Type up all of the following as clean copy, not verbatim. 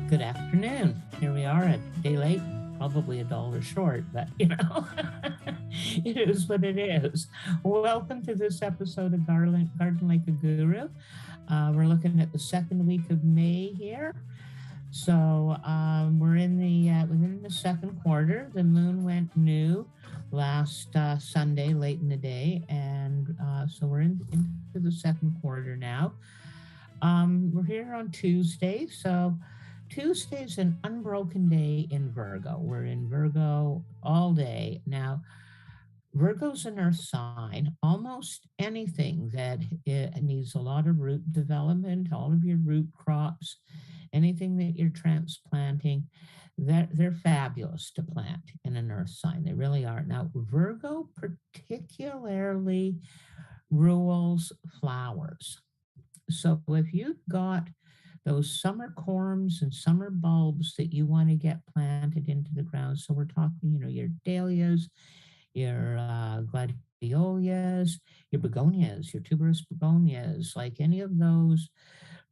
Good afternoon. Here we are, a day late, probably a dollar short, but it is what it is. Welcome to this episode of Garden Like a Guru. We're looking at the second week of May here. So we're in within the second quarter. The moon went new last Sunday, late in the day, and so we're into the second quarter now. We're here on Tuesday, so Tuesday's an unbroken day in Virgo. We're in Virgo all day. Now, Virgo's an earth sign. Almost anything that it needs a lot of root development, all of your root crops, anything that you're transplanting, that they're fabulous to plant in an earth sign. They really are. Now, Virgo particularly rules flowers. So if you've got those summer corms and summer bulbs that you want to get planted into the ground, so we're talking, your dahlias, your gladiolus, your begonias, your tuberous begonias, like any of those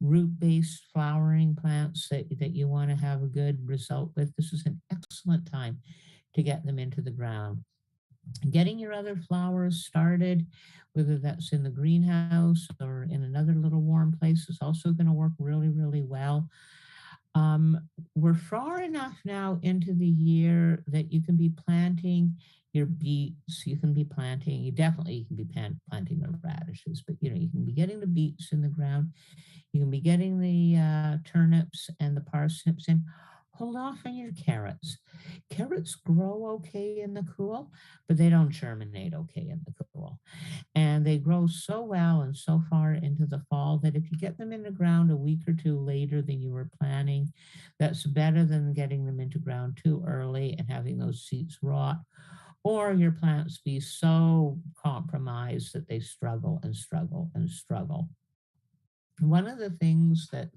root-based flowering plants that you want to have a good result with, this is an excellent time to get them into the ground. Getting your other flowers started, whether that's in the greenhouse or in another little warm place, is also going to work really, really well. We're far enough now into the year that you can be planting your beets. You can be planting, you can be planting the radishes, but you can be getting the beets in the ground. You can be getting the turnips and the parsnips in. Hold off on your carrots. Carrots grow okay in the cool, but they don't germinate okay in the cool. And they grow so well and so far into the fall that if you get them in the ground a week or two later than you were planning, that's better than getting them into ground too early and having those seeds rot, or your plants be so compromised that they struggle and struggle and struggle. One of the things that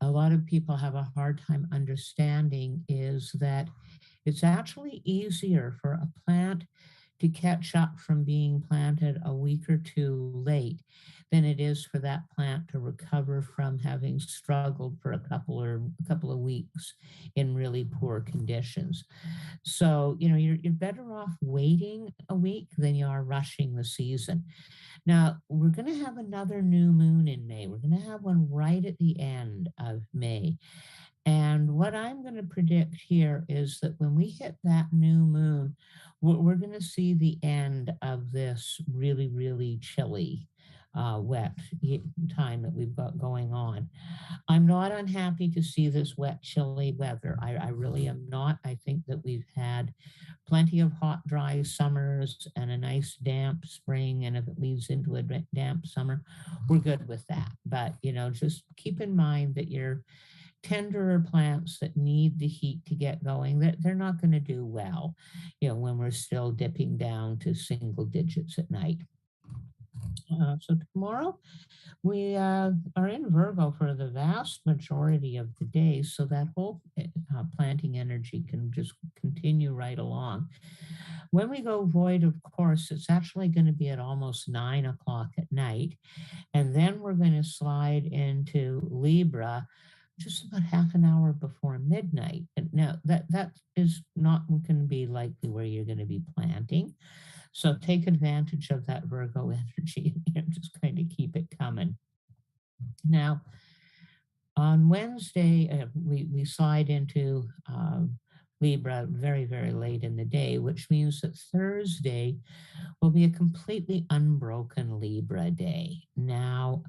a lot of people have a hard time understanding is that it's actually easier for a plant to catch up from being planted a week or two late than it is for that plant to recover from having struggled for a couple of weeks in really poor conditions. So, you're better off waiting a week than you are rushing the season. Now, we're going to have another new moon in May. We're going to have one right at the end of May. And what I'm going to predict here is that when we hit that new moon, we're going to see the end of this really, really chilly, wet time that we've got going on. I'm not unhappy to see this wet, chilly weather. I really am not. I think that we've had plenty of hot, dry summers and a nice damp spring. And if it leads into a damp summer, we're good with that. But, just keep in mind that your tenderer plants that need the heat to get going, that they're not going to do well, when we're still dipping down to single digits at night. So tomorrow we are in Virgo for the vast majority of the day, so that whole planting energy can just continue right along. When we go void, of course, it's actually going to be at almost 9 o'clock at night, and then we're going to slide into Libra just about half an hour before midnight. And now that is not going to be likely where you're going to be planting. So take advantage of that Virgo energy and just kind of keep it coming. Now, on Wednesday, we slide into Libra very, very late in the day, which means that Thursday will be a completely unbroken Libra day. Now,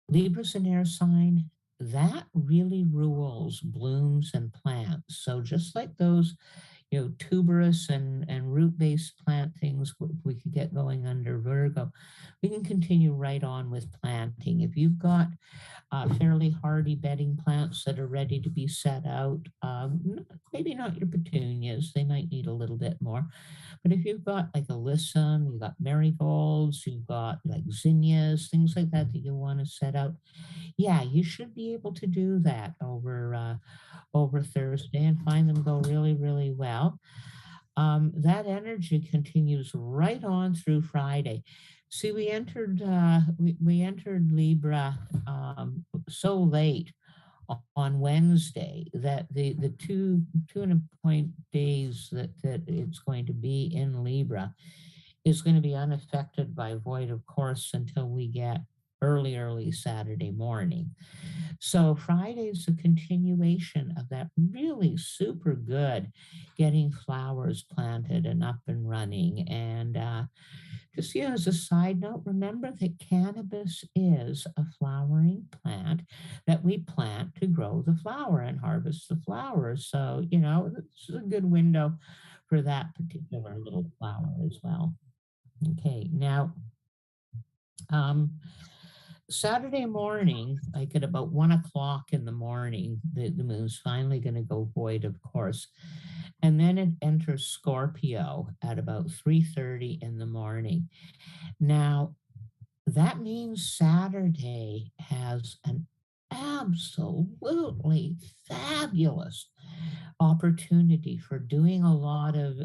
Libra's an air sign. That really rules blooms and plants. So just like those tuberous and root-based plant things we could get going under Virgo, we can continue right on with planting. If you've got fairly hardy bedding plants that are ready to be set out, maybe not your petunias, they might need a little bit more. But if you've got like alyssum, you've got marigolds, you've got like zinnias, things like that you want to set out, yeah, you should be able to do that over Thursday and find them go really, really well. That energy continues right on through Friday. See, we entered Libra so late on Wednesday, that the two and a point days that it's going to be in Libra is going to be unaffected by void of course until we get early Saturday morning. So Friday's a continuation of that really super good getting flowers planted and up and running. And just as a side note, remember that cannabis is a flowering plant that we plant to grow the flower and harvest the flowers. So, it's a good window for that particular little flower as well. Okay, now, um, Saturday morning, like at about 1 o'clock in the morning, the moon's finally going to go void, of course, and then it enters Scorpio at about 3:30 in the morning. Now, that means Saturday has an absolutely fabulous opportunity for doing a lot of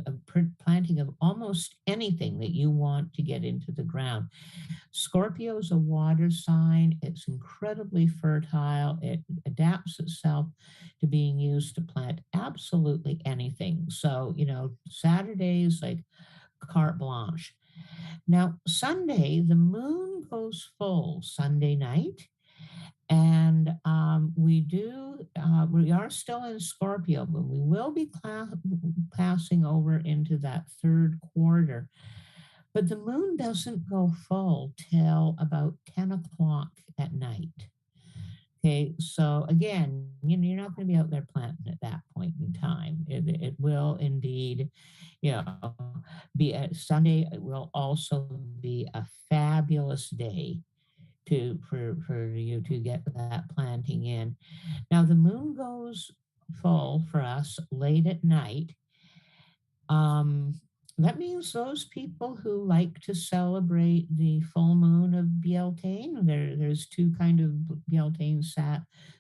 planting of almost anything that you want to get into the ground. Scorpio is a water sign. It's incredibly fertile. It adapts itself to being used to plant absolutely anything. So, Saturdays like carte blanche. Now, Sunday, the moon goes full Sunday night. And we are still in Scorpio, but we will be passing over into that third quarter. But the moon doesn't go full till about 10 o'clock at night. Okay, so again, you're not going to be out there planting at that point in time. It will indeed, you know, be a Sunday. It will also be a fabulous day for you to get that planting in. Now the moon goes full for us late at night. Um, that means those people who like to celebrate the full moon of Beltane, there's two kind of Beltane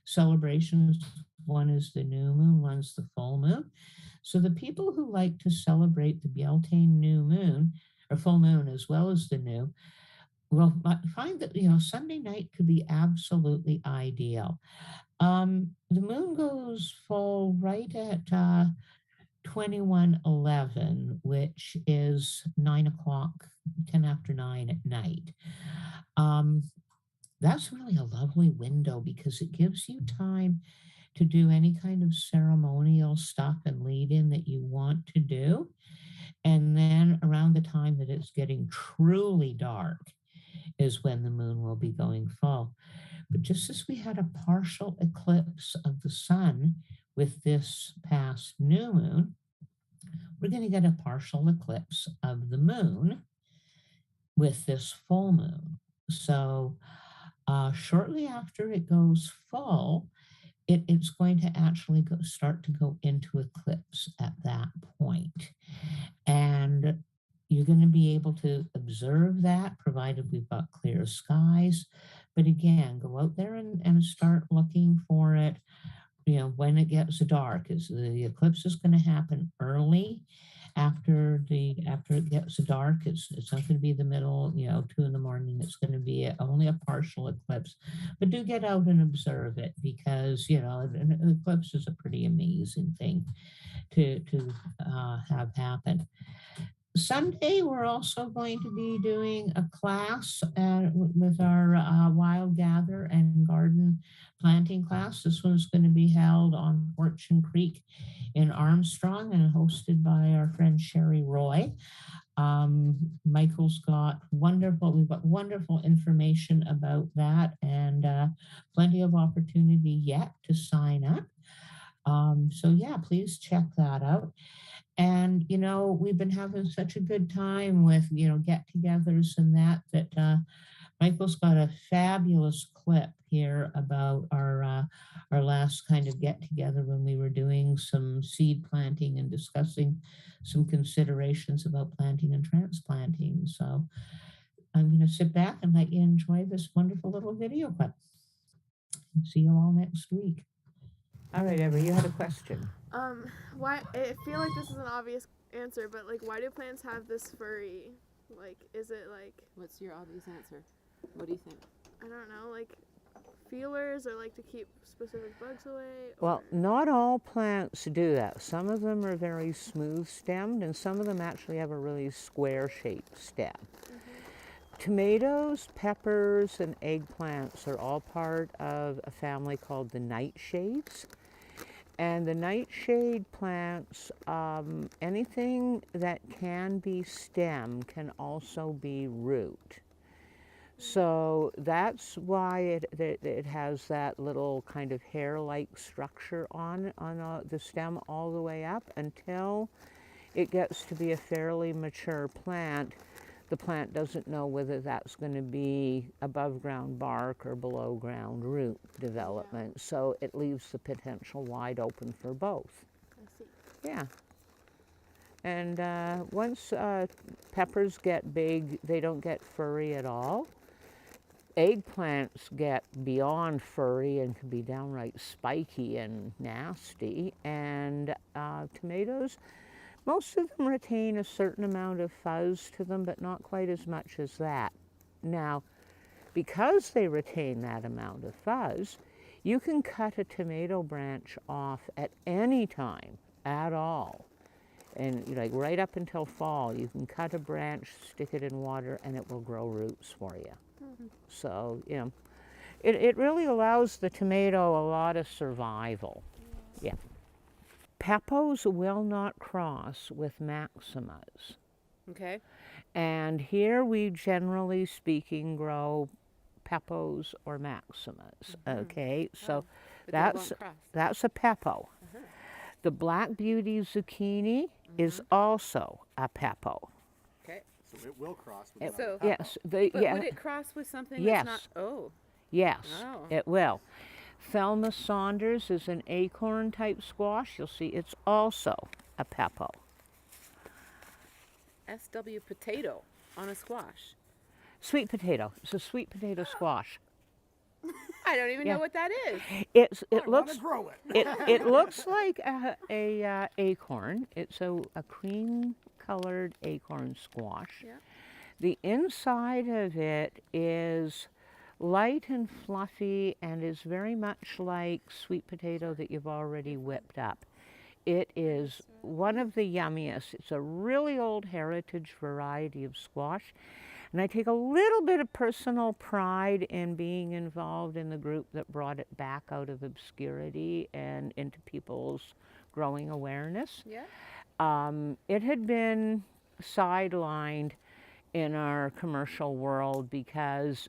celebrations. One is the new moon, one's the full moon. So the people who like to celebrate the Beltane new moon or full moon as well as the new, will find that Sunday night could be absolutely ideal. The moon goes full right at 21:11, which is 9 o'clock, 10 after 9 at night. Um, that's really a lovely window because it gives you time to do any kind of ceremonial stuff and lead in that you want to do. And then around the time that it's getting truly dark is when the moon will be going full. But just as we had a partial eclipse of the sun with this past new moon, we're going to get a partial eclipse of the moon with this full moon. So, shortly after it goes full, it's going to actually start to go into eclipse at that point. And you're going to be able to observe that provided we've got clear skies. But again, go out there and start looking for it. When it gets dark, is the eclipse is going to happen early after it gets dark. It's not going to be the middle, 2 in the morning. It's going to be only a partial eclipse, but do get out and observe it because an eclipse is a pretty amazing thing to have happen. Sunday, we're also going to be doing a class with our wild gather and garden planting class. This one's going to be held on Fortune Creek in Armstrong and hosted by our friend Sherry Roy. Michael's we've got wonderful information about that and plenty of opportunity yet to sign up. So yeah, please check that out. And we've been having such a good time with get-togethers and that Michael's got a fabulous clip here about our last kind of get-together when we were doing some seed planting and discussing some considerations about planting and transplanting. So I'm going to sit back and let you enjoy this wonderful little video clip. See you all next week. All right, Ever, you had a question. Why? I feel like this is an obvious answer, but why do plants have this furry? Is it What's your obvious answer? What do you think? I don't know, feelers or like to keep specific bugs away? Well, not all plants do that. Some of them are very smooth stemmed, and some of them actually have a really square shaped stem. Tomatoes, peppers, and eggplants are all part of a family called the nightshades. And the nightshade plants, anything that can be stem can also be root. So that's why it has that little kind of hair-like structure on the stem all the way up until it gets to be a fairly mature plant. The plant doesn't know whether that's going to be above ground bark or below ground root development. So it leaves the potential wide open for both. I see. Yeah. And once peppers get big, they don't get furry at all. Eggplants get beyond furry and can be downright spiky and nasty. And tomatoes, most of them retain a certain amount of fuzz to them, but not quite as much as that. Now, because they retain that amount of fuzz, you can cut a tomato branch off at any time at all. And like right up until fall, you can cut a branch, stick it in water, and it will grow roots for you. So, you know, it really allows the tomato a lot of survival. Yeah. Pepos will not cross with maximas. Okay. And here we generally speaking grow pepos or maximas. Okay, so But they won't cross. that's a pepo. The black beauty zucchini is also a pepo. Okay. So it will cross with So- Yes, But would it cross with something Yes. that's not? Oh. yes, Oh. it will. Thelma Saunders is an acorn type squash. You'll see it's also a pepo. SW potato on a squash. Sweet potato. It's a sweet potato squash. I don't even Yeah. know what that is. It I wanna looks grow it. it looks like a acorn. It's a cream colored acorn squash. Yeah. The inside of it is light and fluffy and is very much like sweet potato that you've already whipped up. It is one of the yummiest. It's a really old heritage variety of squash. And I take a little bit of personal pride in being involved in the group that brought it back out of obscurity and into people's growing awareness. Yeah. It had been sidelined in our commercial world because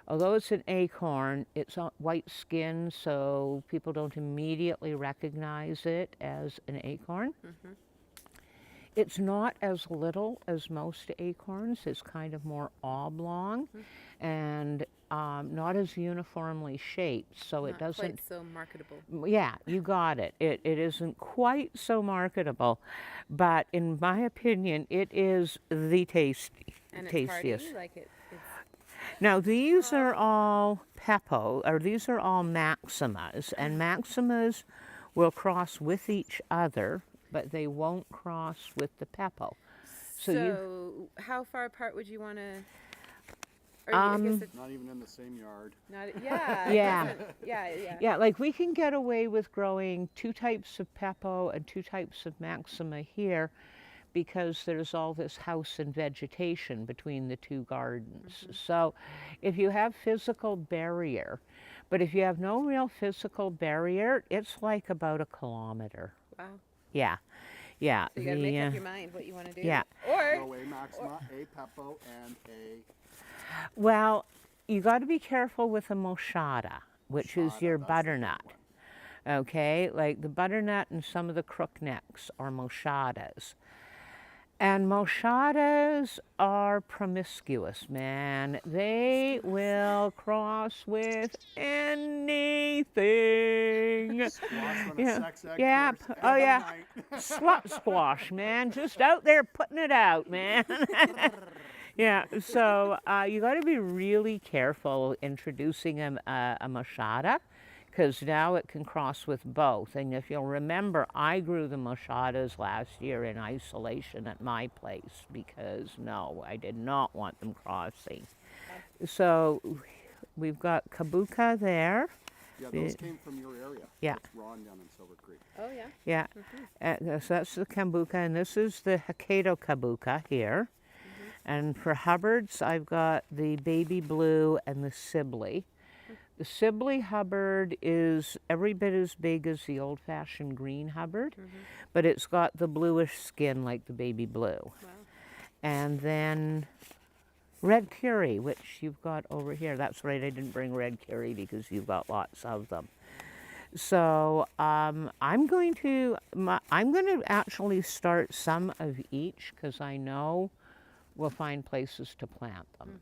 although it's an acorn, it's white skin, so people don't immediately recognize it as an acorn. It's not as little as most acorns. It's kind of more oblong and not as uniformly shaped, so it Not doesn't. quite so marketable. Yeah, you got it. It isn't quite so marketable, but in my opinion, it is the And it's tastiest. hardy, like it's Now these are all pepo, or these are all maximas, and maximas will cross with each other, but they won't cross with the pepo. So, how far apart would you want to? I guess it's Not even in the same yard. not. Yeah. it Yeah. doesn't- Yeah. Yeah, like we can get away with growing 2 types of pepo and 2 types of maxima here because there's all this house and vegetation between the 2 gardens. So if you have physical barrier, but if you have no real physical barrier, it's like about 1 kilometer. Wow. Yeah, yeah. So you got to make up your mind what you want to do. yeah. Or Grow a maxima, a pepo, and a Well, you got to be careful with a moschata, which is shada. your That's the big butternut. one. Okay, like the butternut and some of the crooknecks are moschatas. And moschatas are promiscuous, man. They will cross with anything. Squash on a Yeah. sex egg Yeah, first oh, every yeah. night. Slut squash, man. Just out there putting it out, man. Yeah, so you got to be really careful introducing a moschata because now it can cross with both. And if you'll remember, I grew the moschetas last year in isolation at my place because, no, I did not want them crossing. So we've got kabuka there. Yeah, those came from your area. Yeah. That's Ron down in Silver Creek. Oh, yeah. Yeah, so that's the kabuka, and this is the Hokkaido kabuka here. And for Hubbards, I've got the baby blue and the Sibley. The Sibley Hubbard is every bit as big as the old-fashioned green Hubbard, but it's got the bluish skin like the baby blue. Wow. And then red curry, which you've got over here. That's right, I didn't bring red curry because you've got lots of them. So I'm going to actually start some of each because I know we'll find places to plant them.